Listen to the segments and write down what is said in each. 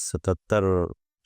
77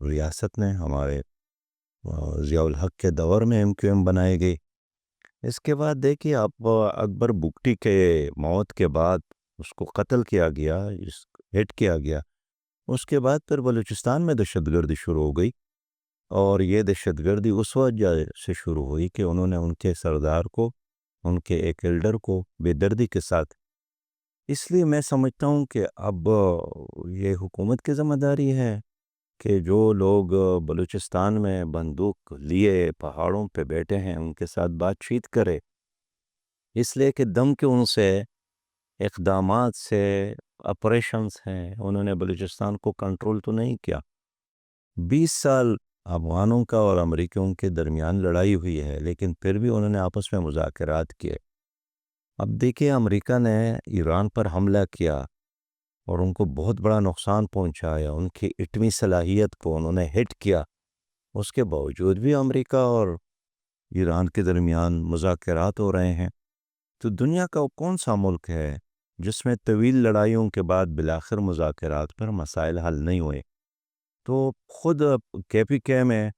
ریاست نے ہمارے ضیاء الحق کے دور میں MQM بنائی گئی. اس کے بعد دیکھیے آپ اکبر بگٹی کے موت کے بعد اس کو قتل کیا گیا، ہٹ کیا گیا. اس کے بعد پھر بلوچستان میں دہشت گردی شروع ہو گئی، اور یہ دہشت گردی اس وجہ سے شروع ہوئی کہ انہوں نے ان کے سردار کو، ان کے ایک ایلڈر کو بے دردی کے ساتھ. اس لیے میں سمجھتا ہوں کہ اب یہ حکومت کی ذمہ داری ہے کہ جو لوگ بلوچستان میں بندوق لیے پہاڑوں پہ بیٹھے ہیں ان کے ساتھ بات چیت کرے. اس لیے کہ دم کے ان سے اقدامات سے آپریشنز ہیں، انہوں نے بلوچستان کو کنٹرول تو نہیں کیا. 20 سال افغانوں کا اور امریکیوں کے درمیان لڑائی ہوئی ہے، لیکن پھر بھی انہوں نے آپس میں مذاکرات کیے. اب دیکھیں امریکہ نے ایران پر حملہ کیا اور ان کو بہت بڑا نقصان پہنچایا، ان کی ایٹمی صلاحیت کو انہوں نے ہٹ کیا. اس کے باوجود بھی امریکہ اور ایران کے درمیان مذاکرات ہو رہے ہیں. تو دنیا کا کون سا ملک ہے جس میں طویل لڑائیوں کے بعد بالآخر مذاکرات پر مسائل حل نہیں ہوئے؟ تو خود KPK میں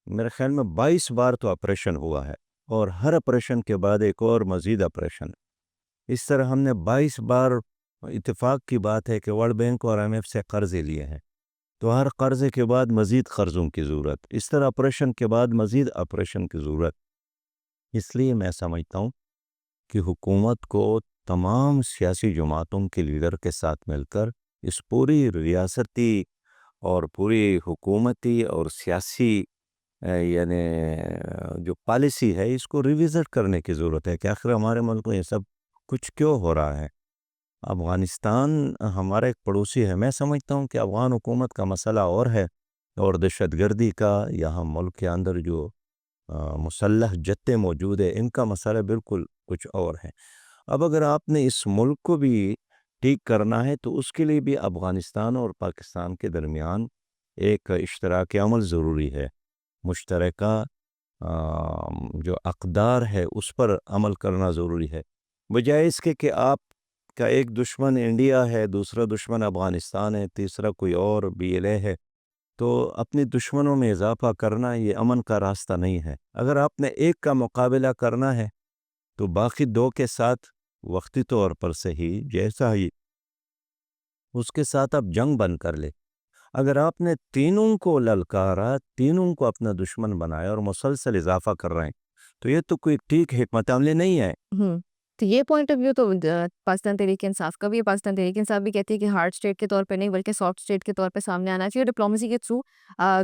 میرے خیال میں 22 بار تو آپریشن ہوا ہے، اور ہر آپریشن کے بعد ایک اور مزید آپریشن. اس طرح ہم نے 22 بار، اتفاق کی بات ہے کہ ورلڈ بینک اور IMF سے قرضے لیے ہیں، تو ہر قرضے کے بعد مزید قرضوں کی ضرورت، اس طرح آپریشن کے بعد مزید آپریشن کی ضرورت. اس لیے میں سمجھتا ہوں کہ حکومت کو تمام سیاسی جماعتوں کے لیڈر کے ساتھ مل کر اس پوری ریاستی اور پوری حکومتی اور سیاسی یعنی جو پالیسی ہے اس کو ریویزٹ کرنے کی ضرورت ہے کہ آخر ہمارے ملک میں یہ سب کچھ کیوں ہو رہا ہے. افغانستان ہمارا ایک پڑوسی ہے. میں سمجھتا ہوں کہ افغان حکومت کا مسئلہ اور ہے، اور دہشت گردی کا یہاں ملک کے اندر جو مسلح جتھے موجود ہیں ان کا مسئلہ بالکل کچھ اور ہے. اب اگر آپ نے اس ملک کو بھی ٹھیک کرنا ہے تو اس کے لیے بھی افغانستان اور پاکستان کے درمیان ایک اشتراک عمل ضروری ہے. مشترکہ جو اقدار ہے اس پر عمل کرنا ضروری ہے، بجائے اس کے کہ آپ کا ایک دشمن انڈیا ہے، دوسرا دشمن افغانستان ہے، تیسرا کوئی اور BLA ہے. تو اپنے دشمنوں میں اضافہ کرنا یہ امن کا راستہ نہیں ہے. اگر آپ نے ایک کا مقابلہ کرنا ہے تو باقی دو کے ساتھ وقتی طور پر صحیح جیسا ہی اس کے ساتھ آپ جنگ بند کر لے. اگر آپ نے تینوں کو للکارا، تینوں کو اپنا دشمن بنایا اور مسلسل اضافہ کر رہے ہیں تو یہ تو کوئی ٹھیک حکمت عملی نہیں ہے. تو یہ پوائنٹ آف ویو تو پاکستان تحریک انصاف کا بھی ہے. پاکستان تحریک انصاف بھی کہتی ہے کہ ہارڈ اسٹیٹ کے طور پہ نہیں بلکہ سافٹ اسٹیٹ کے طور پہ سامنے آنا چاہیے، ڈپلومیسی کے تھرو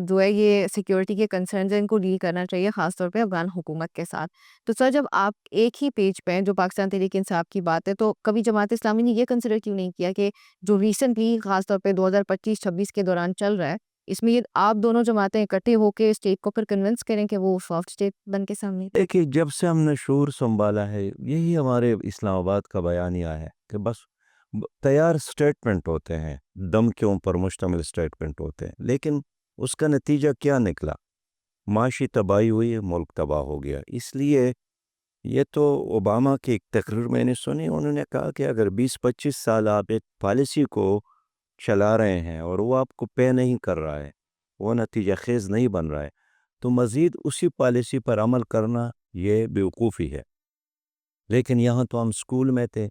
جو ہے یہ سیکیورٹی کے کنسرنز ہیں ان کو ڈیل کرنا چاہیے، خاص طور پہ افغان حکومت کے ساتھ. تو سر جب آپ ایک ہی پیج پہ ہیں جو پاکستان تحریک انصاف کی بات ہے، تو کبھی جماعت اسلامی نے یہ کنسیڈر کیوں نہیں کیا کہ جو ریسنٹلی خاص طور پہ 2025-26 کے دوران چل رہا ہے اس میں یہ آپ دونوں جماعتیں اکٹھے ہو کے اسٹیٹ کو پھر کنونس کریں کہ وہ سافٹ اسٹیٹ بن کے سامنے؟ دیکھیے جب سے ہم نے شعور سنبھالا ہے یہی ہمارے اسلام آباد کا بیانیہ ہے کہ بس تیار سٹیٹمنٹ ہوتے ہیں، دم کے اوپر مشتمل سٹیٹمنٹ ہوتے ہیں، لیکن اس کا نتیجہ کیا نکلا؟ معاشی تباہی ہوئی، ملک تباہ ہو گیا. اس لیے یہ تو اوباما کی ایک تقریر میں نے سنی، انہوں نے کہا کہ اگر 20-25 سال آپ ایک پالیسی کو چلا رہے ہیں اور وہ آپ کو پے نہیں کر رہا ہے، وہ نتیجہ خیز نہیں بن رہا ہے، تو مزید اسی پالیسی پر عمل کرنا یہ بیوقوفی ہے. لیکن یہاں تو ہم سکول میں تھے،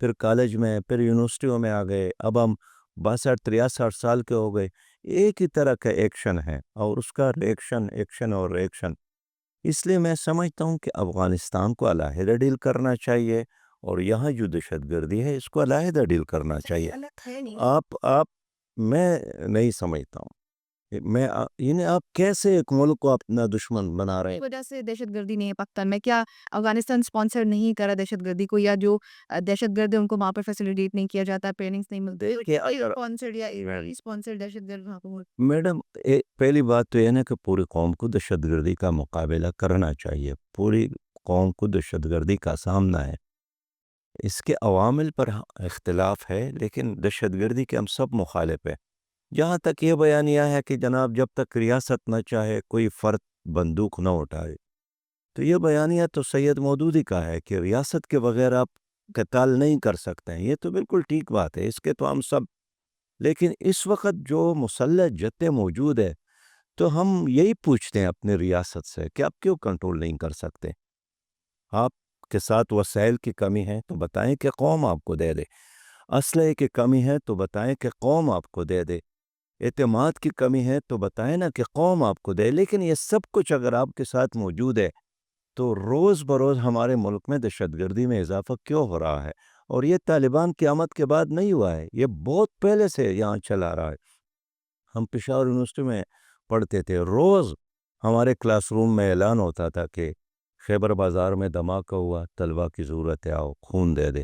پھر کالج میں، پھر یونیورسٹیوں میں آ گئے، اب ہم 62-63 سال کے ہو گئے، ایک ہی طرح کا ایکشن ہے اور اس کا ایکشن اور ریکشن. اس لیے میں سمجھتا ہوں کہ افغانستان کو علیحدہ ڈیل کرنا چاہیے اور یہاں جو دہشت گردی ہے اس کو علیحدہ ڈیل کرنا چاہیے. آپ میں نہیں سمجھتا ہوں یعنی آپ کیسے ایک ملک کو اپنا دشمن بنا رہے ہیں؟ وجہ سے دہشت گردی نہیں ہے پاکستان میں، کیا افغانستان سپانسر نہیں کرا دہشت گردی کو، یا جو دہشت گرد ہیں ان کو وہاں پر فیسیلیٹیٹ نہیں کیا جاتا، ٹریننگز نہیں ملتی؟ دہشت گرد وہاں پر میڈم پہلی بات تو یہ نا کہ پوری قوم کو دہشت گردی کا مقابلہ کرنا چاہیے، پوری قوم کو دہشت گردی کا سامنا ہے. اس کے عوامل پر اختلاف ہے لیکن دہشت گردی کے ہم سب مخالف ہیں. جہاں تک یہ بیانیہ ہے کہ جناب جب تک ریاست نہ چاہے کوئی فرد بندوق نہ اٹھائے، تو یہ بیانیہ تو سید مودودی کا ہے کہ ریاست کے بغیر آپ قتال نہیں کر سکتے ہیں. یہ تو بالکل ٹھیک بات ہے، اس کے تو ہم سب، لیکن اس وقت جو مسلح جتھے موجود ہے تو ہم یہی پوچھتے ہیں اپنی ریاست سے کہ آپ کیوں کنٹرول نہیں کر سکتے؟ آپ کے ساتھ وسائل کی کمی ہے تو بتائیں کہ قوم آپ کو دے دے، اسلحے کی کمی ہے تو بتائیں کہ قوم آپ کو دے دے، اعتماد کی کمی ہے تو بتائیں نا کہ قوم آپ کو دے. لیکن یہ سب کچھ اگر آپ کے ساتھ موجود ہے تو روز بروز ہمارے ملک میں دہشت گردی میں اضافہ کیوں ہو رہا ہے؟ اور یہ طالبان کی آمد کے بعد نہیں ہوا ہے، یہ بہت پہلے سے یہاں چلا رہا ہے. ہم پشاور یونیورسٹی میں پڑھتے تھے، روز ہمارے کلاس روم میں اعلان ہوتا تھا کہ خیبر بازار میں دھماکہ ہوا، طلبہ کی ضرورت ہے، آؤ خون دے دے.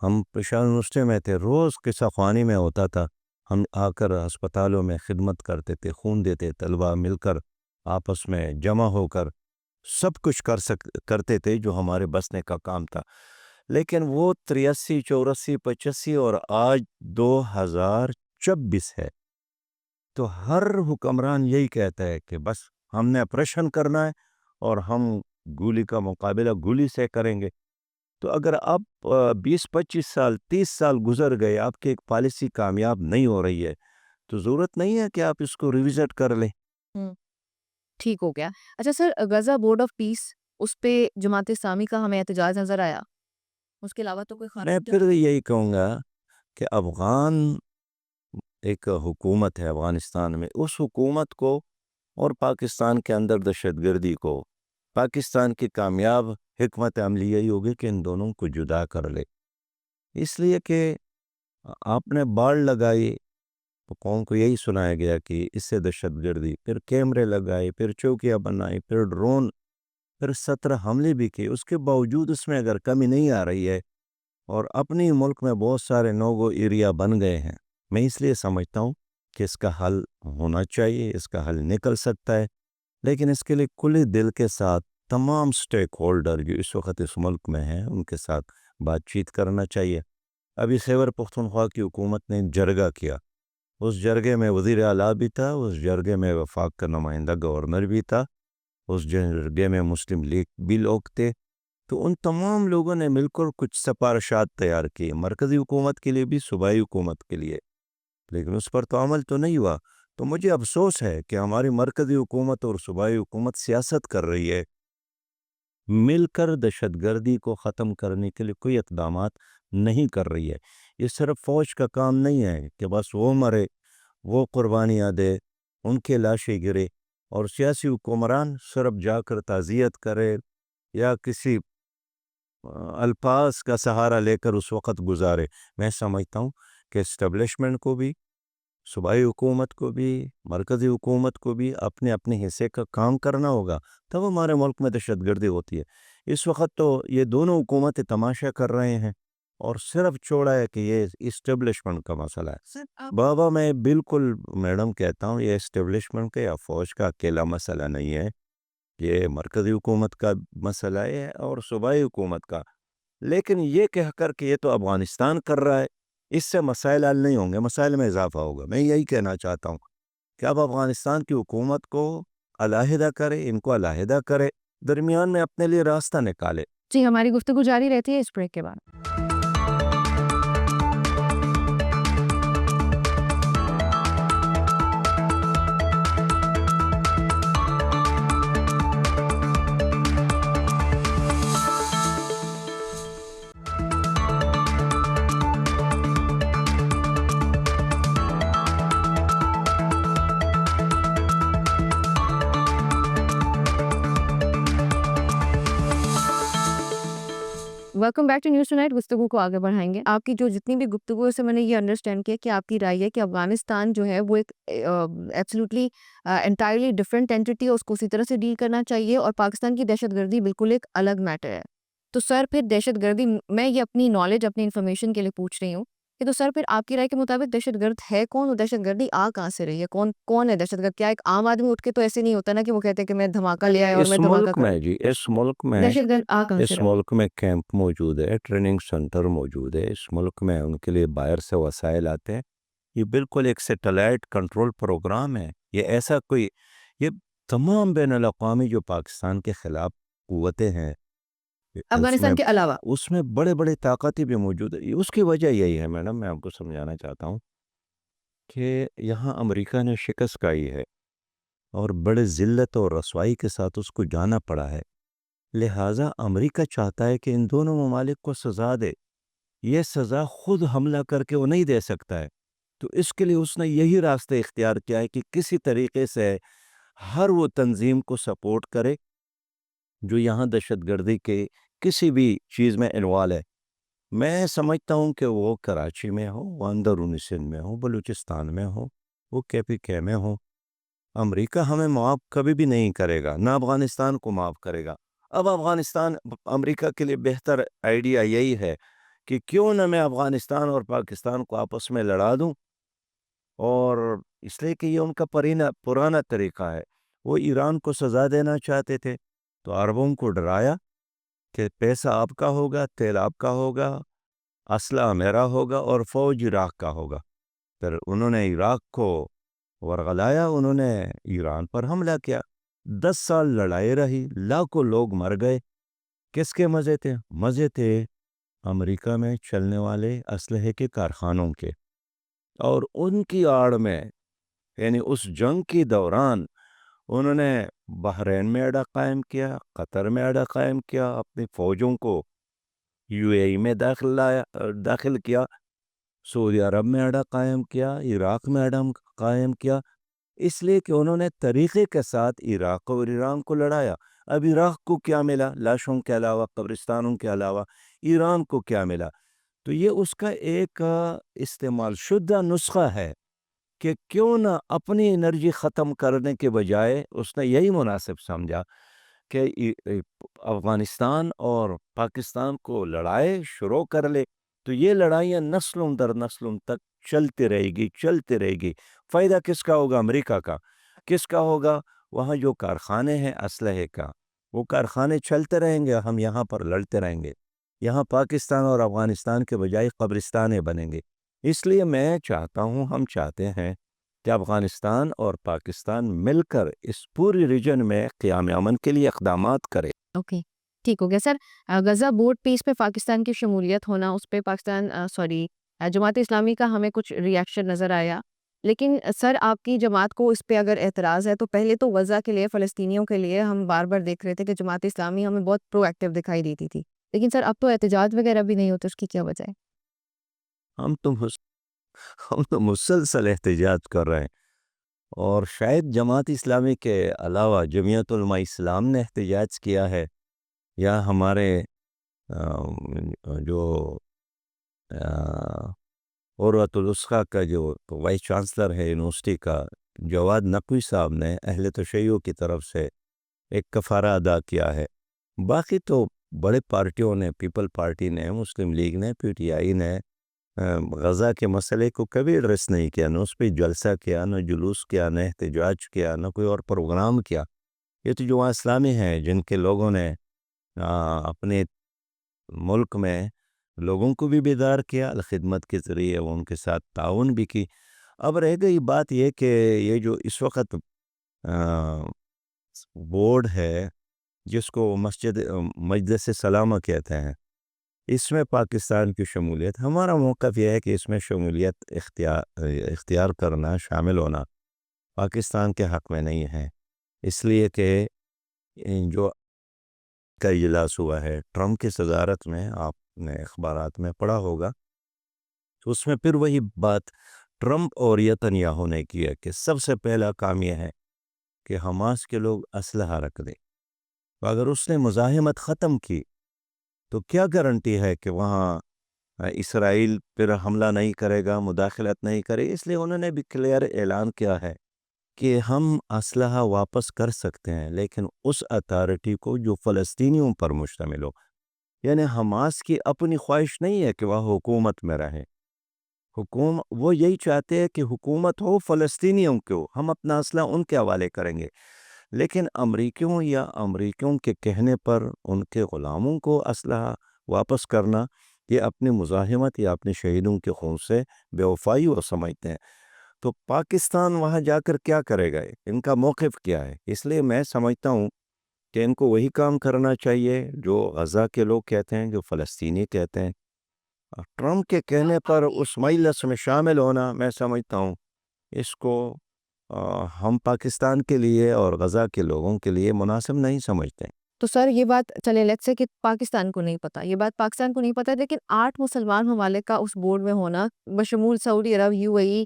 ہم پشاور یونیورسٹی میں تھے، روز قصہ خوانی میں ہوتا تھا، ہم آ کر ہسپتالوں میں خدمت کرتے تھے، خون دیتے، طلبہ مل کر آپس میں جمع ہو کر سب کچھ کرتے تھے جو ہمارے بسنے کا کام تھا. لیکن وہ 83 84 85 اور آج 2026 ہے، تو ہر حکمران یہی کہتا ہے کہ بس ہم نے آپریشن کرنا ہے اور ہم گولی کا مقابلہ گولی سے کریں گے. تو اگر آپ 20 25 سال 30 سال گزر گئے، آپ کی ایک پالیسی کامیاب نہیں ہو رہی ہے، تو ضرورت نہیں ہے کہ آپ اس کو ریوزٹ کر لیں. ہوں، ٹھیک ہو گیا. اچھا سر، غزہ بورڈ آف پیس، اس پہ جماعت اسلامی کا ہمیں احتجاج نظر آیا، اس کے علاوہ تو کوئی میں خارج پھر یہی کہوں گا کہ افغان ایک حکومت ہے افغانستان میں، اس حکومت کو اور پاکستان کے اندر دہشت گردی کو، پاکستان کی کامیاب حکمت عملی یہی ہوگی کہ ان دونوں کو جدا کر لے. اس لیے کہ آپ نے باڑ لگائی تو قوم کو یہی سنایا گیا کہ اس سے دہشت گردی، پھر کیمرے لگائے، پھر چوکیاں بنائی، پھر ڈرون، پھر 17 حملے بھی کیے. اس کے باوجود اس میں اگر کمی نہیں آ رہی ہے اور اپنی ملک میں بہت سارے نوگو ایریا بن گئے ہیں، میں اس لیے سمجھتا ہوں کہ اس کا حل ہونا چاہیے، اس کا حل نکل سکتا ہے. لیکن اس کے لیے کھلے دل کے ساتھ تمام سٹیک ہولڈر جو اس وقت اس ملک میں ہیں ان کے ساتھ بات چیت کرنا چاہیے. ابھی خیبر پختونخوا کی حکومت نے جرگہ کیا، اس جرگے میں وزیر اعلیٰ بھی تھا، اس جرگے میں وفاق کا نمائندہ گورنر بھی تھا، اس جرگے میں مسلم لیگ بھی لوگ تھے. تو ان تمام لوگوں نے مل کر کچھ سفارشات تیار کی، مرکزی حکومت کے لیے بھی، صوبائی حکومت کے لیے، لیکن اس پر تو عمل تو نہیں ہوا. تو مجھے افسوس ہے کہ ہماری مرکزی حکومت اور صوبائی حکومت سیاست کر رہی ہے، مل کر دہشت گردی کو ختم کرنے کے لیے کوئی اقدامات نہیں کر رہی ہے. یہ صرف فوج کا کام نہیں ہے کہ بس وہ مرے، وہ قربانیاں دے، ان کے لاشیں گرے، اور سیاسی حکمران صرف جا کر تعزیت کرے یا کسی الفاظ کا سہارا لے کر اس وقت گزارے. میں سمجھتا ہوں کہ اسٹیبلشمنٹ کو بھی، صوبائی حکومت کو بھی، مرکزی حکومت کو بھی اپنے اپنے حصے کا کام کرنا ہوگا، تب ہمارے ملک میں دہشت گردی ہوتی ہے. اس وقت تو یہ دونوں حکومتیں تماشا کر رہے ہیں اور صرف چھوڑا ہے کہ یہ اسٹیبلشمنٹ کا مسئلہ ہے. سر آپ بابا میں بالکل میڈم کہتا ہوں یہ اسٹیبلشمنٹ کا یا فوج کا اکیلا مسئلہ نہیں ہے، یہ مرکزی حکومت کا مسئلہ ہے اور صوبائی حکومت کا. لیکن یہ کہہ کر کہ یہ تو افغانستان کر رہا ہے، اس سے مسائل حل نہیں ہوں گے، مسائل میں اضافہ ہوگا. میں یہی کہنا چاہتا ہوں کہ اب افغانستان کی حکومت کو علیحدہ کرے، ان کو علیحدہ کرے، درمیان میں اپنے لیے راستہ نکالے. جی، ہماری گفتگو جاری رہتی ہے اس بریک کے بعد. Welcome back to news tonight. گفتگو کو آگے بڑھائیں گے. آپ کی جو جتنی بھی گفتگو ہے سے میں نے یہ انڈرسٹینڈ کیا کہ آپ کی رائے ہے کہ افغانستان جو ہے وہ ایک ایبسلیوٹلی انٹائرلی ڈفرینٹ اینٹی ہے، اس کو اسی طرح سے ڈیل کرنا چاہیے، اور پاکستان کی دہشت گردی بالکل ایک الگ میٹر ہے. تو سر پھر دہشت گردی، میں یہ اپنی نالج اپنی انفارمیشن کے لیے پوچھ رہی ہوں کہ تو سر پھر آپ کی رائے کے مطابق دہشت گرد ہے کون، اور دہشت گردی کہاں سے رہی ہے؟ کون ہے دہشت گرد؟ کیا ایک عام آدمی اٹھ کے تو ایسے نہیں ہوتا نا کہ وہ کہتے ہیں کہ میں دھماکہ لے آیا اور میں اس دھماکہ ملک کروں. میں جی، اس ملک میں دہشت گرد کہاں سے اس رہا؟ ملک میں کیمپ موجود ہے، ٹریننگ سینٹر موجود ہے، اس ملک میں ان کے لیے باہر سے وسائل آتے ہیں. یہ بالکل ایک سیٹلائٹ کنٹرول پروگرام ہے. یہ ایسا کوئی، یہ تمام بین الاقوامی جو پاکستان کے خلاف قوتیں ہیں افغانستان کے علاوہ اس میں بڑے بڑے طاقتیں بھی موجود ہے. اس کی وجہ یہی ہے میڈم، میں آپ کو سمجھانا چاہتا ہوں کہ یہاں امریکہ نے شکست کھائی ہے اور بڑے ذلت اور رسوائی کے ساتھ اس کو جانا پڑا ہے. لہٰذا امریکہ چاہتا ہے کہ ان دونوں ممالک کو سزا دے. یہ سزا خود حملہ کر کے وہ نہیں دے سکتا ہے. تو اس کے لیے اس نے یہی راستہ اختیار کیا ہے کہ کسی طریقے سے ہر وہ تنظیم کو سپورٹ کرے جو یہاں دہشت گردی کے کسی بھی چیز میں انوالو ہے. میں سمجھتا ہوں کہ وہ کراچی میں ہو، وہ اندرونی سندھ میں ہو، بلوچستان میں ہو، وہ KPK میں ہو، امریکہ ہمیں معاف کبھی بھی نہیں کرے گا، نہ افغانستان کو معاف کرے گا. اب امریکہ کے لیے بہتر آئیڈیا یہی ہے کہ کیوں نہ میں افغانستان اور پاکستان کو آپس میں لڑا دوں. اور اس لیے کہ یہ ان کا پرانا طریقہ ہے. وہ ایران کو سزا دینا چاہتے تھے تو عربوں کو ڈرایا کہ پیسہ آپ کا ہوگا، تیل آپ کا ہوگا، اسلحہ میرا ہوگا اور فوج عراق کا ہوگا. پھر انہوں نے عراق کو ورغلایا، انہوں نے ایران پر حملہ کیا. 10 سال لڑائی رہی، لاکھوں لوگ مر گئے. کس کے مزے تھے؟ مزے تھے امریکہ میں چلنے والے اسلحے کے کارخانوں کے. اور ان کی آڑ میں یعنی اس جنگ کے دوران انہوں نے بحرین میں اڈا قائم کیا، قطر میں اڈا قائم کیا، اپنی فوجوں کو UAE میں داخل کیا، سعودی عرب میں اڈا قائم کیا، عراق میں اڈا قائم کیا. اس لیے کہ انہوں نے طریقے کے ساتھ عراق اور ایران کو لڑایا. اب عراق کو کیا ملا؟ لاشوں کے علاوہ، قبرستانوں کے علاوہ ایران کو کیا ملا؟ تو یہ اس کا ایک استعمال شدہ نسخہ ہے کہ کیوں نہ اپنی انرجی ختم کرنے کے بجائے اس نے یہی مناسب سمجھا کہ افغانستان اور پاکستان کو لڑائے شروع کر لے. تو یہ لڑائیاں نسلوں در نسلوں تک چلتی رہے گی. فائدہ کس کا ہوگا؟ امریکہ کا. کس کا ہوگا؟ وہاں جو کارخانے ہیں اسلحے کا، وہ کارخانے چلتے رہیں گے، ہم یہاں پر لڑتے رہیں گے. یہاں پاکستان اور افغانستان کے بجائے قبرستانیں بنیں گے. اس لیے میں چاہتا ہوں، ہم چاہتے ہیں کہ افغانستان اور پاکستان مل کر اس پوری ریجن میں قیام امن کے لیے اقدامات کرے. اوکے، ٹھیک ہو گیا سر. غزہ بورڈ پیس پہ پاکستان کی شمولیت ہونا، اس پہ جماعت اسلامی کا ہمیں کچھ ریاکشن نظر آیا. لیکن سر آپ کی جماعت کو اس پہ اگر اعتراض ہے تو پہلے تو غزہ کے لیے، فلسطینیوں کے لیے ہم بار بار دیکھ رہے تھے کہ جماعت اسلامی ہمیں بہت پرو ایکٹیو دکھائی دیتی تھی. لیکن سر اب تو احتجاج وغیرہ بھی نہیں ہوتے، اس کی کیا وجہ ہے؟ ہم تو مسلسل احتجاج کر رہے ہیں، اور شاید جماعت اسلامی کے علاوہ جمعیت علماء اسلام نے احتجاج کیا ہے، یا ہمارے جو عروۃ الوثقی کا جو وائس چانسلر ہے یونیورسٹی کا، جواد نقوی صاحب نے اہل تشیع کی طرف سے ایک کفارہ ادا کیا ہے. باقی تو بڑے پارٹیوں نے، پیپل پارٹی نے، مسلم لیگ نے، PTI نے غزہ کے مسئلے کو کبھی ایڈریس نہیں کیا. نہ اس پہ جلسہ کیا، نہ جلوس کیا، نہ احتجاج کیا، نہ کوئی اور پروگرام کیا. یہ تو جماعت اسلامی ہے جن کے لوگوں نے اپنے ملک میں لوگوں کو بھی بیدار کیا، الخدمت کے ذریعے وہ ان کے ساتھ تعاون بھی کی. اب رہ گئی بات یہ کہ یہ جو اس وقت بورڈ ہے جس کو مجلس سلامہ کہتے ہیں، اس میں پاکستان کی شمولیت، ہمارا موقف یہ ہے کہ اس میں شمولیت اختیار کرنا، شامل ہونا پاکستان کے حق میں نہیں ہے. اس لیے کہ جو کا اجلاس ہوا ہے ٹرمپ کی صدارت میں، آپ نے اخبارات میں پڑھا ہوگا، تو اس میں پھر وہی بات ٹرمپ اور نتنیاہو نے کی ہے کہ سب سے پہلا کام یہ ہے کہ حماس کے لوگ اسلحہ رکھ دیں. تو اگر اس نے مزاحمت ختم کی تو کیا گارنٹی ہے کہ وہاں اسرائیل پھر حملہ نہیں کرے گا، مداخلت نہیں کرے. اس لیے انہوں نے بھی کلیئر اعلان کیا ہے کہ ہم اسلحہ واپس کر سکتے ہیں، لیکن اس اتھارٹی کو جو فلسطینیوں پر مشتمل ہو. یعنی حماس کی اپنی خواہش نہیں ہے کہ وہ حکومت میں رہے. وہ یہی چاہتے ہیں کہ حکومت ہو فلسطینیوں کو، ہم اپنا اسلحہ ان کے حوالے کریں گے. لیکن امریکیوں کے کہنے پر ان کے غلاموں کو اسلحہ واپس کرنا، یہ اپنی مزاحمت یا اپنے شہیدوں کے خون سے بے وفائی وہ سمجھتے ہیں. تو پاکستان وہاں جا کر کیا کرے گا؟ ان کا موقف کیا ہے؟ اس لیے میں سمجھتا ہوں کہ ان کو وہی کام کرنا چاہیے جو غزہ کے لوگ کہتے ہیں، جو فلسطینی کہتے ہیں. ٹرمپ کے کہنے پر اس مجلس میں شامل ہونا، میں سمجھتا ہوں اس کو ہم پاکستان کے لیے اور غزہ کے لوگوں کے لیے مناسب نہیں سمجھتے. تو سر یہ بات چلے لیٹ سے کہ پاکستان کو نہیں پتا، یہ بات پاکستان کو نہیں پتا، لیکن 8 مسلمان ممالک کا اس بورڈ میں ہونا بشمول سعودی عرب، یو اے ای،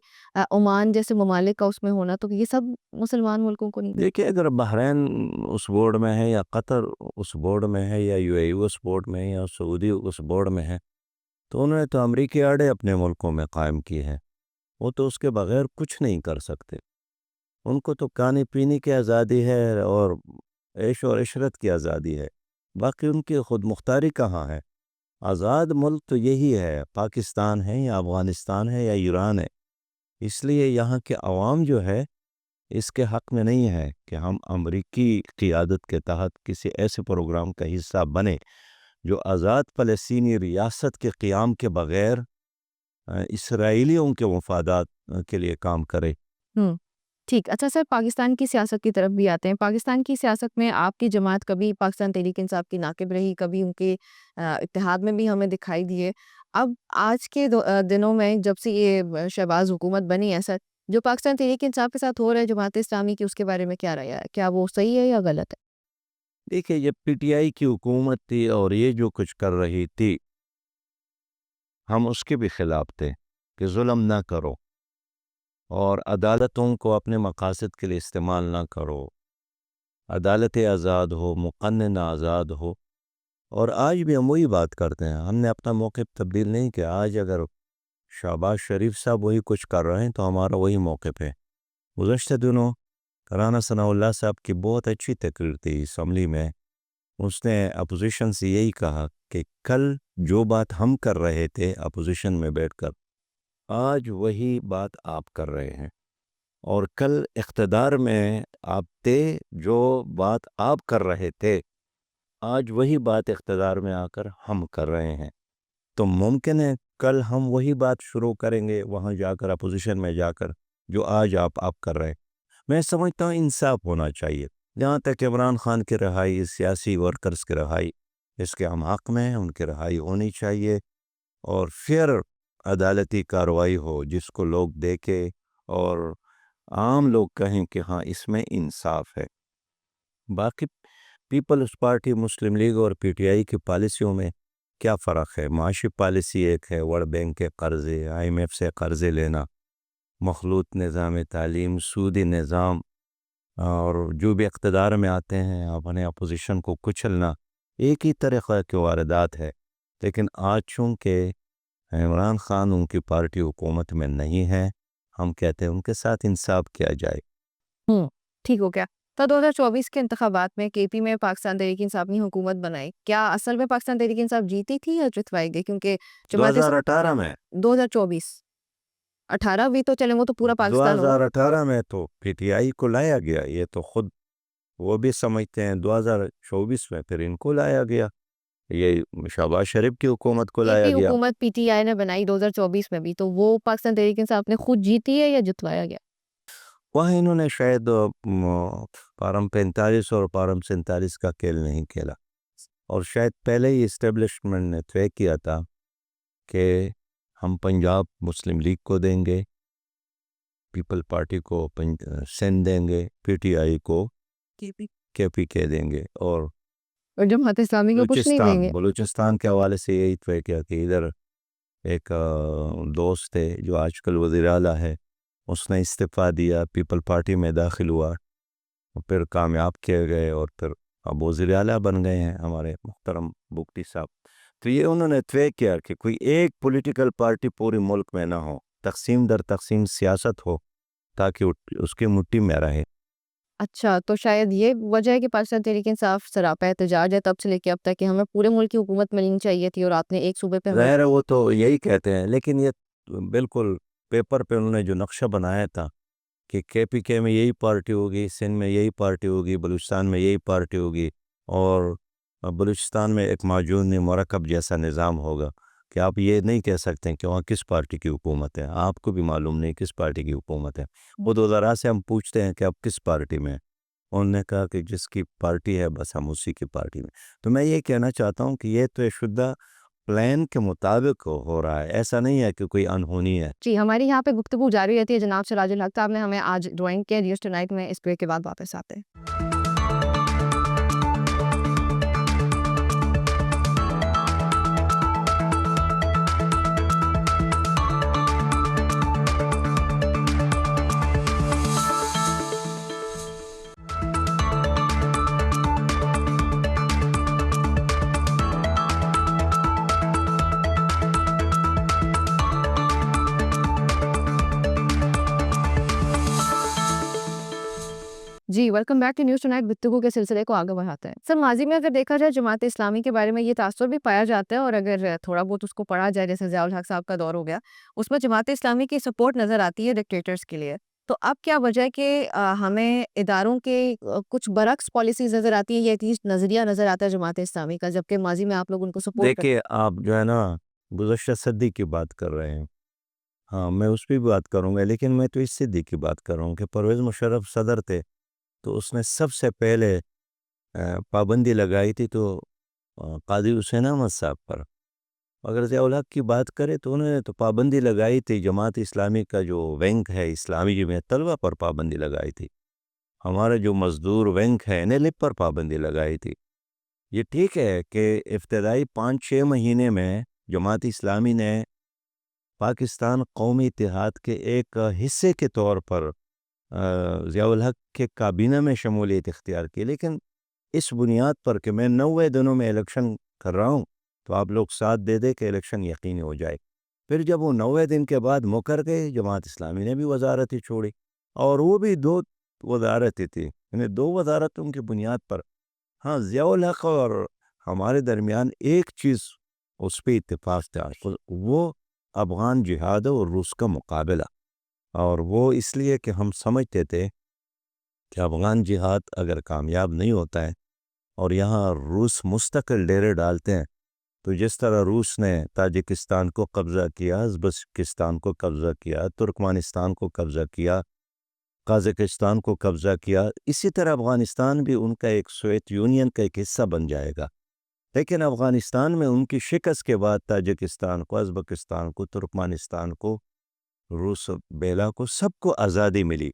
عمان جیسے ممالک کا اس میں ہونا، تو یہ سب مسلمان ملکوں کو نہیں پتا. دیکھیے اگر بحرین اس بورڈ میں ہے یا قطر اس بورڈ میں ہے یا you a E us board میں ہے یا سعودی اس بورڈ میں ہے، تو انہوں نے تو امریکی اڈے اپنے ملکوں میں قائم کیے ہیں. وہ تو اس کے بغیر کچھ نہیں کر سکتے. ان کو تو کھانے پینے کی آزادی ہے اور عیش و عشرت کی آزادی ہے. باقی ان کی خود مختاری کہاں ہے؟ آزاد ملک تو یہی ہے، پاکستان ہے یا افغانستان ہے یا ایران ہے. اس لیے یہاں کے عوام جو ہے اس کے حق میں نہیں ہے کہ ہم امریکی قیادت کے تحت کسی ایسے پروگرام کا حصہ بنے جو آزاد فلسطینی ریاست کے قیام کے بغیر اسرائیلیوں کے مفادات کے لیے کام کرے. ٹھیک. اچھا سر، پاکستان کی سیاست کی طرف بھی آتے ہیں. پاکستان کی سیاست میں آپ کی جماعت کبھی پاکستان تحریک انصاف کی ناقب رہی، کبھی ان کے اتحاد میں بھی ہمیں دکھائی دیے. اب آج کے دنوں میں جب سے یہ شہباز حکومت بنی ہے سر، جو پاکستان تحریک انصاف کے ساتھ ہو رہا ہے جماعت اسلامی کی، اس کے بارے میں کیا رائے ہے؟ کیا وہ صحیح ہے یا غلط ہے؟ دیکھیں یہ پی ٹی آئی کی حکومت تھی اور یہ جو کچھ کر رہی تھی ہم اس کے بھی خلاف تھے کہ ظلم نہ کرو اور عدالتوں کو اپنے مقاصد کے لیے استعمال نہ کرو، عدالت آزاد ہو، مقنن آزاد ہو. اور آج بھی ہم وہی بات کرتے ہیں، ہم نے اپنا موقف تبدیل نہیں کیا. آج اگر شہباز شریف صاحب وہی کچھ کر رہے ہیں تو ہمارا وہی موقف ہے. گزشتہ دنوں رانا ثناء اللہ صاحب کی بہت اچھی تقریر تھی اسمبلی میں. اس نے اپوزیشن سے یہی کہا کہ کل جو بات ہم کر رہے تھے اپوزیشن میں بیٹھ کر، آج وہی بات آپ کر رہے ہیں. اور کل اقتدار میں آپ تھے، جو بات آپ کر رہے تھے آج وہی بات اقتدار میں آ کر ہم کر رہے ہیں. تو ممکن ہے کل ہم وہی بات شروع کریں گے وہاں جا کر، اپوزیشن میں جا کر، جو آج آپ کر رہے ہیں. میں سمجھتا ہوں انصاف ہونا چاہیے. جہاں تک عمران خان کی رہائی، سیاسی ورکرز کی رہائی، اس کے ہم حق میں ہیں، ان کی رہائی ہونی چاہیے اور پھر عدالتی کارروائی ہو جس کو لوگ دیکھے اور عام لوگ کہیں کہ ہاں اس میں انصاف ہے. باقی پیپلز پارٹی، مسلم لیگ اور پی ٹی آئی کی پالیسیوں میں کیا فرق ہے؟ معاشی پالیسی ایک ہے، ورلڈ بینک کے قرضے، آئی ایم ایف سے قرضے لینا، مخلوط نظام تعلیم، سودی نظام، اور جو بھی اقتدار میں آتے ہیں اپنے اپوزیشن کو کچلنا، ایک ہی طریقہ کے واردات ہے. لیکن آج چونکہ عمران خان ان کی پارٹی حکومت میں نہیں ہے، ہم کہتے ہیں ان کے ساتھ انصاف کیا جائے. ٹھیک ہو گیا. تو 2024 کے انتخابات میں کے پی میں پاکستان تحریک انصاف نے حکومت بنائی، کیا اصل میں پاکستان تحریک انصاف جیتی تھی یا جتوائی گئی؟ کیونکہ جماعت 2018 میں 2024 18 بھی تو چلیں، وہ تو پورا پاکستان ہوگا. 2018 میں تو پی ٹی آئی کو لایا گیا، یہ تو خود وہ بھی سمجھتے ہیں. 2024 میں پھر ان کو لایا گیا، یہ شہباز شریف کی حکومت کو کے لایا پی گیا. حکومت پی ٹی آئی نے بنائی 2024 میں بھی، تو وہ پاکستان تحریک انصاف نے خود جیتی ہے یا جتوایا گیا؟ وہاں انہوں نے شاید پارم 45 اور پارم 47 کا کھیل نہیں کھیلا، اور شاید پہلے ہی اسٹیبلشمنٹ نے طے کیا تھا کہ ہم پنجاب مسلم لیگ کو دیں گے، پیپل پارٹی کو سندھ دیں گے، پی ٹی آئی کو کے پی کے دیں گے، اور جماعت اسلامی کو کچھ نہیں دیں گے. بلوچستان کے حوالے سے یہی طے کیا کہ ادھر ایک دوست ہے جو آج کل وزیر اعلیٰ ہے، اس نے استعفیٰ دیا، پیپل پارٹی میں داخل ہوا، پھر کامیاب کیے گئے اور پھر اب وزیر اعلیٰ بن گئے ہیں ہمارے محترم بگٹی صاحب. تو یہ انہوں نے طے کیا کہ کوئی ایک پولیٹیکل پارٹی پوری ملک میں نہ ہو، تقسیم در تقسیم سیاست ہو تاکہ اس کی مٹھی میں رہے. اچھا، تو شاید یہ وجہ ہے کہ پاکستان تحریک انصاف سراپا احتجاج ہے تب سے لے کے اب تک کہ ہمیں پورے ملک کی حکومت ملنی چاہیے تھی اور آپ نے ایک صوبے پہ ہمیں. ظاہر ہے وہ تو یہی کہتے ہیں، لیکن یہ بالکل پیپر پہ انہوں نے جو نقشہ بنایا تھا کہ کے پی کے میں یہی پارٹی ہوگی، سندھ میں یہی پارٹی ہوگی، بلوچستان میں یہی پارٹی ہوگی، اور بلوچستان میں ایک معجون مرکب جیسا نظام ہوگا کہ آپ یہ نہیں کہہ سکتے کہ وہاں کس پارٹی کی حکومت ہے. آپ کو بھی معلوم نہیں کس پارٹی کی حکومت ہے. وہ 2000 سے ہم پوچھتے ہیں کہ آپ کس پارٹی میں، انہوں نے کہا کہ جس کی پارٹی ہے بس ہم اسی کی پارٹی میں. تو میں یہ کہنا چاہتا ہوں کہ یہ تو شدہ پلان کے مطابق ہو رہا ہے، ایسا نہیں ہے کہ کوئی انہونی ہے۔ جی ہماری یہاں پہ گفتگو جاری رہتی ہے، جناب سراج الحق صاحب نے ہمیں آج جوائن کیا نیوز ٹونائٹ میں، اس بریک کے بعد واپس آتے ہیں۔ جی welcome back to news tonight, گفتگو کے سلسلے کو آگے بڑھاتے ہیں۔ سر ماضی میں اگر دیکھا جائے جماعت اسلامی کے بارے میں یہ تاثر بھی پایا جاتا ہے، اور اگر تھوڑا بہت اس کو پڑھا جائے، جیسے ضیاء الحق صاحب کا دور ہو گیا، اس میں جماعت اسلامی کی سپورٹ نظر آتی ہے ڈکٹیٹرز کے لیے۔ تو اب کیا وجہ ہے کہ ہمیں اداروں کے کچھ برعکس پالیسیز نظر آتی ہیں، یہ ایٹلیسٹ نظریہ نظر آتا ہے جماعت اسلامی کا، جبکہ ماضی میں آپ لوگ ان کو سپورٹ کرتے دیکھیے آپ جو ہے نا گزشتہ صدی کی بات کر رہے ہیں، ہاں میں اس پہ بھی بات کروں گا، لیکن میں تو اس صدی کی بات کر رہا ہوں کہ پرویز مشرف صدر تھے تو اس نے سب سے پہلے پابندی لگائی تھی تو قاضی حسین احمد صاحب پر۔ اگر ضیاء الحق کی بات کرے تو انہوں نے تو پابندی لگائی تھی جماعت اسلامی کا جو ونگ ہے اسلامی جمعیت طلبہ پر پابندی لگائی تھی، ہمارا جو مزدور ونگ ہے NLP پر پابندی لگائی تھی۔ یہ ٹھیک ہے کہ ابتدائی 5-6 مہینے میں جماعت اسلامی نے پاکستان قومی اتحاد کے ایک حصے کے طور پر ضیاء الحق کے کابینہ میں شمولیت اختیار کی، لیکن اس بنیاد پر کہ میں 90 دنوں میں الیکشن کر رہا ہوں تو آپ لوگ ساتھ دے دے کہ الیکشن یقینی ہو جائے۔ پھر جب وہ 90 دن کے بعد مکر گئے، جماعت اسلامی نے بھی وزارتیں چھوڑی، اور وہ بھی 2 وزارتیں تھیں، یعنی 2 وزارتوں کی بنیاد پر۔ ہاں ضیاء الحق اور ہمارے درمیان ایک چیز اس پہ اتفاق تھا، وہ افغان جہاد اور روس کا مقابلہ، اور وہ اس لیے کہ ہم سمجھتے تھے کہ افغان جہاد اگر کامیاب نہیں ہوتا ہے اور یہاں روس مستقل ڈیرے ڈالتے ہیں، تو جس طرح روس نے تاجکستان کو قبضہ کیا، ازبکستان کو قبضہ کیا، ترکمانستان کو قبضہ کیا، قازقستان کو قبضہ کیا، اسی طرح افغانستان بھی ان کا ایک سوویت یونین کا ایک حصہ بن جائے گا۔ لیکن افغانستان میں ان کی شکست کے بعد تاجکستان کو، ازبکستان کو، ترکمانستان کو، روس بیلا کو، سب کو آزادی ملی۔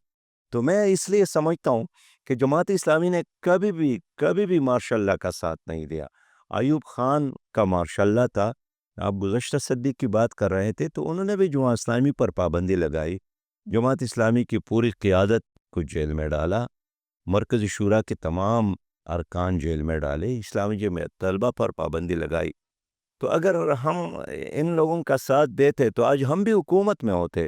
تو میں اس لیے سمجھتا ہوں کہ جماعت اسلامی نے کبھی بھی مارشاء اللہ کا ساتھ نہیں دیا۔ ایوب خان کا مارشاء اللہ تھا، آپ گزشتہ صدی کی بات کر رہے تھے، تو انہوں نے بھی جماعت اسلامی پر پابندی لگائی، جماعت اسلامی کی پوری قیادت کو جیل میں ڈالا، مرکزی شورا کے تمام ارکان جیل میں ڈالے، اسلامی جمعیت طلبہ پر پابندی لگائی۔ تو اگر ہم ان لوگوں کا ساتھ دیتے تو آج ہم بھی حکومت میں ہوتے،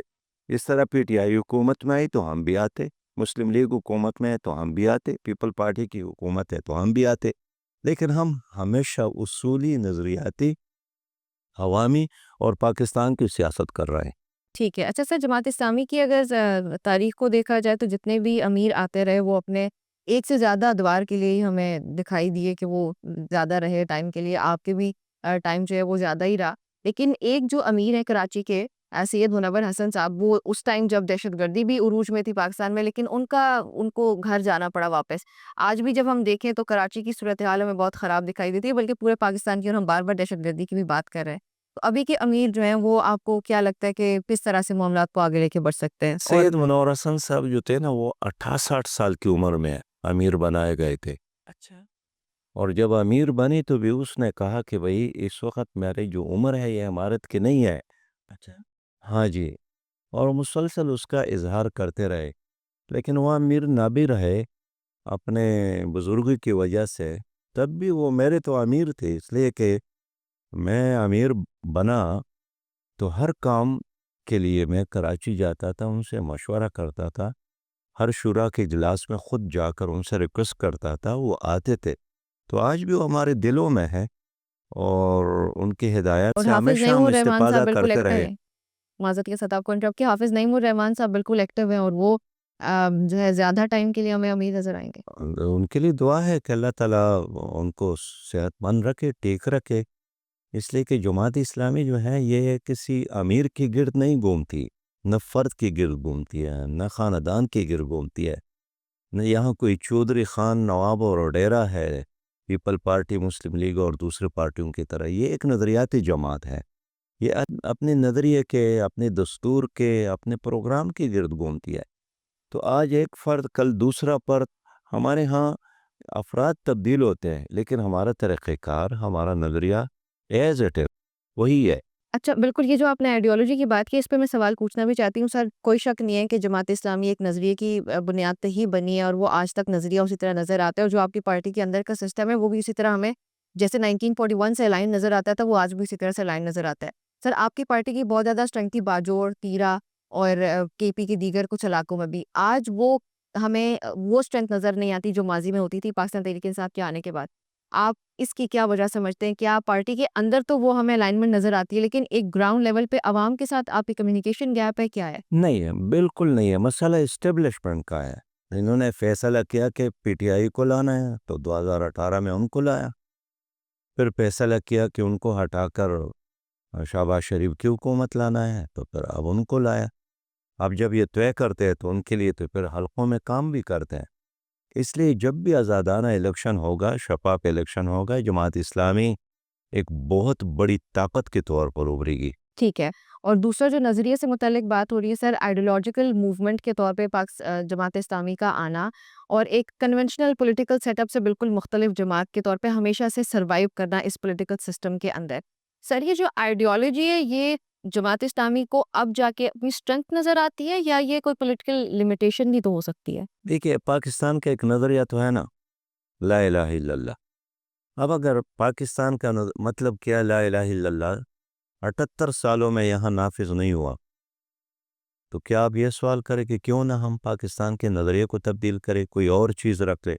اس طرح PTI حکومت میں آئی تو ہم بھی آتے، مسلم لیگ حکومت میں ہے تو ہم بھی آتے، پیپل پارٹی کی حکومت ہے تو ہم بھی آتے، لیکن ہم ہمیشہ اصولی، نظریاتی، عوامی اور پاکستان کی سیاست کر رہے ہیں۔ ٹھیک ہے۔ اچھا سر، جماعت اسلامی کی اگر تاریخ کو دیکھا جائے تو جتنے بھی امیر آتے رہے وہ اپنے ایک سے زیادہ ادوار کے لیے ہی ہمیں دکھائی دیے کہ وہ زیادہ رہے ٹائم کے لیے، آپ کے بھی ٹائم جو ہے وہ زیادہ ہی رہا، لیکن ایک جو امیر ہے کراچی کے سید منور حسن صاحب، وہ اس ٹائم جب دہشت گردی بھی عروج میں تھی پاکستان میں، لیکن ان کو گھر جانا پڑا واپس۔ آج بھی جب ہم دیکھیں تو کراچی کی صورتحال ہمیں بہت خراب دکھائی دیتی ہے، بلکہ پورے پاکستان کی، اور ہم بار بار دہشت گردی کی بھی بات کر رہے ہیں۔ تو ابھی کے امیر جو ہیں وہ آپ کو کیا لگتا ہے کہ کس طرح سے معاملات کو آگے لے کے بڑھ سکتے ہیں؟ سید منور حسن صاحب جو تھے نا، وہ 68 سال کی عمر میں امیر بنائے گئے تھے، اچھا، اور جب امیر بنی تو بھی اس نے کہا کہ بھئی اس وقت میری جو عمر ہے یہ امارت کی نہیں ہے۔ اچھا، ہاں جی، اور مسلسل اس کا اظہار کرتے رہے، لیکن وہ امیر نہ بھی رہے اپنے بزرگی کی وجہ سے، تب بھی وہ میرے تو امیر تھے، اس لیے کہ میں امیر بنا تو ہر کام کے لیے میں کراچی جاتا تھا، ان سے مشورہ کرتا تھا، ہر شورا کے اجلاس میں خود جا کر ان سے ریکویسٹ کرتا تھا، وہ آتے تھے۔ تو آج بھی وہ ہمارے دلوں میں ہے، اور ان کی ہدایت اور سے حافظ ہمیشہ نعیم ہم الرحمان صاحب استفادہ بالکل کرتے ایکٹیو رہے۔ ہیں، معذرت کے ساتھ آپ کو انٹرپٹ کیا، حافظ نعیم الرحمان صاحب بالکل ایکٹیو ہیں، اور وہ جو ہے زیادہ ٹائم کے لیے ہمیں امید نظر آئیں گے۔ ان کے لیے دعا ہے کہ اللہ تعالیٰ ان کو صحت مند رکھے، ٹھیک رکھے، اس لیے کہ جماعت اسلامی جو ہے یہ کسی امیر کی گرد نہیں گھومتی، نہ فرد کی گرد گھومتی ہے، نہ خاندان کی گرد گھومتی ہے، نہ یہاں کوئی چودھری خان، نواب اور وڈیرا ہے، پیپل پارٹی، مسلم لیگ اور دوسرے پارٹیوں کی طرح یہ ایک نظریاتی جماعت ہے. یہ اپنے نظریے کے، اپنے دستور کے، اپنے پروگرام کے گرد گھومتی ہے. تو آج ایک فرد کل دوسرا فرد، ہمارے ہاں افراد تبدیل ہوتے ہیں لیکن ہمارا طریقہ کار، ہمارا نظریہ ایز اٹ از وہی ہے. اچھا بالکل، یہ جو آپ نے آئیڈیالوجی کی بات کی اس پہ میں سوال پوچھنا بھی چاہتی ہوں سر. کوئی شک نہیں ہے کہ جماعت اسلامی ایک نظریے کی بنیاد پہ ہی بنی ہے اور وہ آج تک نظریہ اسی طرح نظر آتا ہے، اور جو آپ کی پارٹی کے اندر کا سسٹم ہے وہ بھی اسی طرح ہمیں جیسے 1941 سے الائن نظر آتا تھا وہ آج بھی اسی طرح سے الائن نظر آتا ہے. سر آپ کی پارٹی کی بہت زیادہ اسٹرینتھ تھی باجوڑ، تیرا اور کے پی کے دیگر کچھ علاقوں میں بھی. آج وہ ہمیں وہ اسٹرینتھ نظر نہیں آتی جو ماضی میں ہوتی تھی پاکستان تحریک انصاف کے آنے کے بعد. آپ اس کی کیا وجہ سمجھتے ہیں؟ کیا پارٹی کے اندر تو وہ ہمیں الائنمنٹ نظر آتی ہے لیکن ایک گراؤنڈ لیول پہ عوام کے ساتھ آپ کی کمیونیکیشن گیپ ہے، کیا ہے؟ نہیں ہے، بالکل نہیں ہے. مسئلہ اسٹیبلشمنٹ کا ہے. انہوں نے فیصلہ کیا کہ پی ٹی آئی کو لانا ہے تو 2018 میں ان کو لایا. پھر فیصلہ کیا کہ ان کو ہٹا کر شہباز شریف کی حکومت لانا ہے تو پھر اب ان کو لایا. اب جب یہ طے کرتے ہیں تو ان کے لیے تو پھر حلقوں میں کام بھی کرتے ہیں. اس لیے جب بھی آزادانہ الیکشن ہوگا، شفاف الیکشن ہوگا، جماعت اسلامی ایک بہت بڑی طاقت کے طور پر ابھرے گی. ٹھیک ہے. اور دوسرا جو نظریے سے متعلق بات ہو رہی ہے سر، آئیڈیولوجیکل موومنٹ کے طور پہ جماعت اسلامی کا آنا اور ایک کنونشنل پولیٹیکل سیٹ اپ سے بالکل مختلف جماعت کے طور پہ ہمیشہ سے سروائیو کرنا اس پولیٹیکل سسٹم کے اندر. سر یہ جو آئیڈیالوجی ہے یہ جماعت اسلامی کو اب جا کے اپنی اسٹرینتھ نظر آتی ہے یا یہ کوئی پولیٹیکل لمیٹیشن بھی تو ہو سکتی ہے؟ دیکھیے، پاکستان کا ایک نظریہ تو ہے نا، لا الہ الا اللہ. اب اگر پاکستان کا مطلب کیا لا الہ الا اللہ 78 سالوں میں یہاں نافذ نہیں ہوا تو کیا آپ یہ سوال کریں کہ کیوں نہ ہم پاکستان کے نظریے کو تبدیل کریں، کوئی اور چیز رکھ لے؟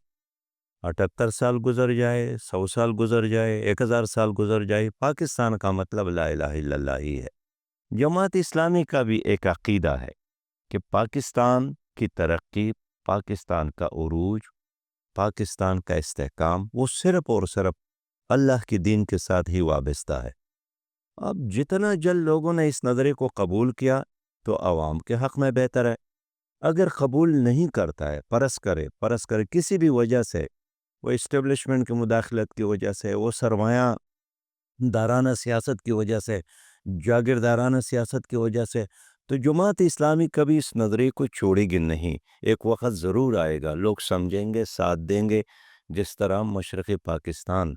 78 سال گزر جائے، 100 سال گزر جائے، 1000 سال گزر جائے، پاکستان کا مطلب لا الہ الا اللہ ہی ہے. جماعت اسلامی کا بھی ایک عقیدہ ہے کہ پاکستان کی ترقی، پاکستان کا عروج، پاکستان کا استحکام وہ صرف اور صرف اللہ کی دین کے ساتھ ہی وابستہ ہے. اب جتنا جلد لوگوں نے اس نظریے کو قبول کیا تو عوام کے حق میں بہتر ہے. اگر قبول نہیں کرتا ہے، پرس کرے کسی بھی وجہ سے، وہ اسٹیبلشمنٹ کی مداخلت کی وجہ سے، وہ سرمایہ دارانہ سیاست کی وجہ سے، جاگیردارانہ سیاست کی وجہ سے، تو جماعت اسلامی کبھی اس نظریے کو چھوڑے گی نہیں. ایک وقت ضرور آئے گا، لوگ سمجھیں گے، ساتھ دیں گے. جس طرح مشرقی پاکستان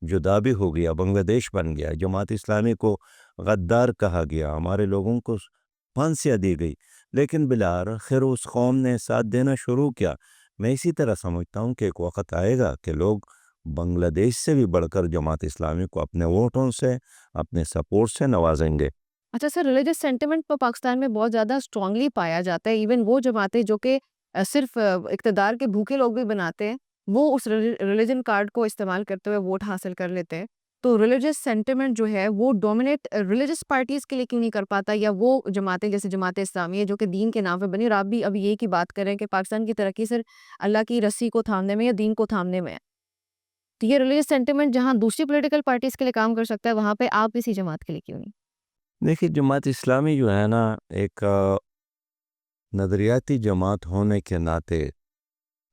جدا بھی ہو گیا، بنگلہ دیش بن گیا، جماعت اسلامی کو غدار کہا گیا، ہمارے لوگوں کو پھانسیاں دی گئی، لیکن بالآخر اس قوم نے ساتھ دینا شروع کیا. میں اسی طرح سمجھتا ہوں کہ ایک وقت آئے گا کہ لوگ بنگلہ دیش سے بھی بڑھ کر جماعت اسلامی کو اپنے ووٹوں سے، اپنے سپورٹ سے نوازیں گے. اچھا سر، ریلیجس سینٹیمنٹ تو پاکستان میں بہت زیادہ اسٹرانگلی پایا جاتا ہے. ایون وہ جماعتیں جو کہ صرف اقتدار کے بھوکے لوگ بھی بناتے ہیں وہ اس ریلیجن کارڈ کو استعمال کرتے ہوئے ووٹ حاصل کر لیتے ہیں. تو ریلیجس سینٹیمنٹ جو ہے وہ ڈومینیٹ ریلیجس پارٹیز کے لیے کیوں نہیں کر پاتا، یا وہ جماعتیں جیسے جماعت اسلامی ہے جو کہ دین کے نام پہ بنی، اور آپ بھی ابھی یہ کی بات کریں کہ پاکستان کی ترقی صرف اللہ کی رسی کو تھامنے میں یا دین کو تھامنے میں ہے. تو یہ ریلیجس سینٹیمنٹ جہاں دوسری پولیٹیکل پارٹیز کے لیے کام کر سکتا ہے وہاں پہ آپ اسی جماعت کے لیے کیوں نہیں؟ دیکھیے، جماعت اسلامی جو ہے نا ایک نظریاتی جماعت ہونے کے ناطے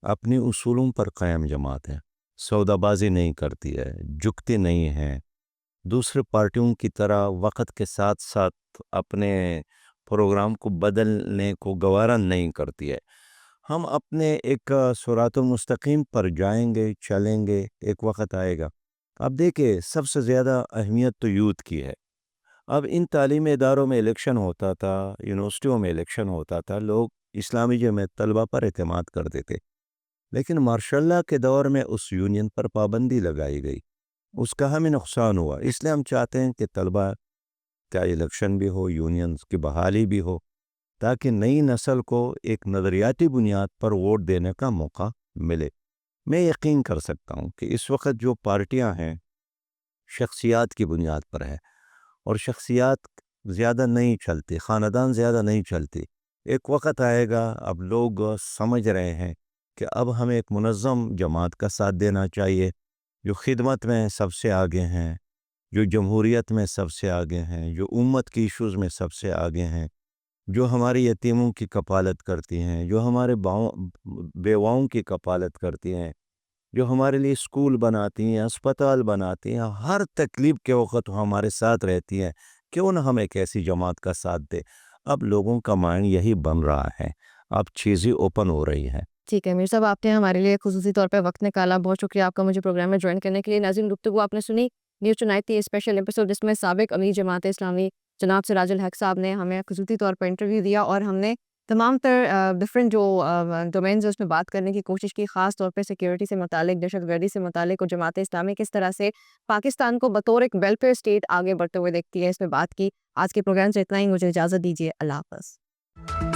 اپنی اصولوں پر قائم جماعت ہے. سودا بازی نہیں کرتی ہے، جھکتی نہیں ہے، دوسرے پارٹیوں کی طرح وقت کے ساتھ ساتھ اپنے پروگرام کو بدلنے کو گوارا نہیں کرتی ہے. ہم اپنے ایک صراط المستقیم پر جائیں گے، چلیں گے، ایک وقت آئے گا. اب دیکھیں، سب سے زیادہ اہمیت تو یوتھ کی ہے. اب ان تعلیمی اداروں میں الیکشن ہوتا تھا، یونیورسٹیوں میں الیکشن ہوتا تھا، لوگ اسلامی جماعت طلبہ پر اعتماد کرتے تھے، لیکن مارشاء اللہ کے دور میں اس یونین پر پابندی لگائی گئی، اس کا ہمیں نقصان ہوا. اس لیے ہم چاہتے ہیں کہ طلبہ کا الیکشن بھی ہو، یونینز کی بحالی بھی ہو، تاکہ نئی نسل کو ایک نظریاتی بنیاد پر ووٹ دینے کا موقع ملے. میں یقین کر سکتا ہوں کہ اس وقت جو پارٹیاں ہیں شخصیات کی بنیاد پر ہے، اور شخصیات زیادہ نہیں چلتی، خاندان زیادہ نہیں چلتی. ایک وقت آئے گا، اب لوگ سمجھ رہے ہیں کہ اب ہمیں ایک منظم جماعت کا ساتھ دینا چاہیے جو خدمت میں سب سے آگے ہیں، جو جمہوریت میں سب سے آگے ہیں، جو امت کی ایشوز میں سب سے آگے ہیں، جو ہماری یتیموں کی کفالت کرتی ہیں، جو ہمارے بیواؤں کی کفالت کرتی ہیں، جو ہمارے لیے اسکول بناتی ہیں، اسپتال بناتی ہیں، ہر تکلیف کے وقت وہ ہمارے ساتھ رہتی ہیں، کیوں نہ ہم ایک ایسی جماعت کا ساتھ دیں؟ اب لوگوں کا مائنڈ یہی بن رہا ہے، اب چیزیں اوپن ہو رہی ہیں۔ ٹھیک ہے امیر صاحب، آپ نے ہمارے لیے خصوصی طور پہ وقت نکالا، بہت شکریہ آپ کا مجھے پروگرام میں جوائن کرنے کے لیے۔ ناظرین، گفتگو آپ نے سنی نیوز ٹونائٹ کی اسپیشل ایپیسوڈ، جس میں سابق امیر جماعت اسلامی جناب سراج الحق صاحب نے ہمیں خصوصی طور پر انٹرویو دیا، اور ہم نے تمام تر ڈفرینٹ جو ڈومینز اس میں بات کرنے کی کوشش کی، خاص طور پہ سیکیورٹی سے متعلق، دہشت گردی سے متعلق، اور جماعت اسلامی کس طرح سے پاکستان کو بطور ایک ویلفیئر اسٹیٹ آگے بڑھتے ہوئے دیکھتی ہے، اس میں بات کی۔ آج کے پروگرام سے اتنا ہی، مجھے اجازت دیجیے، اللہ حافظ۔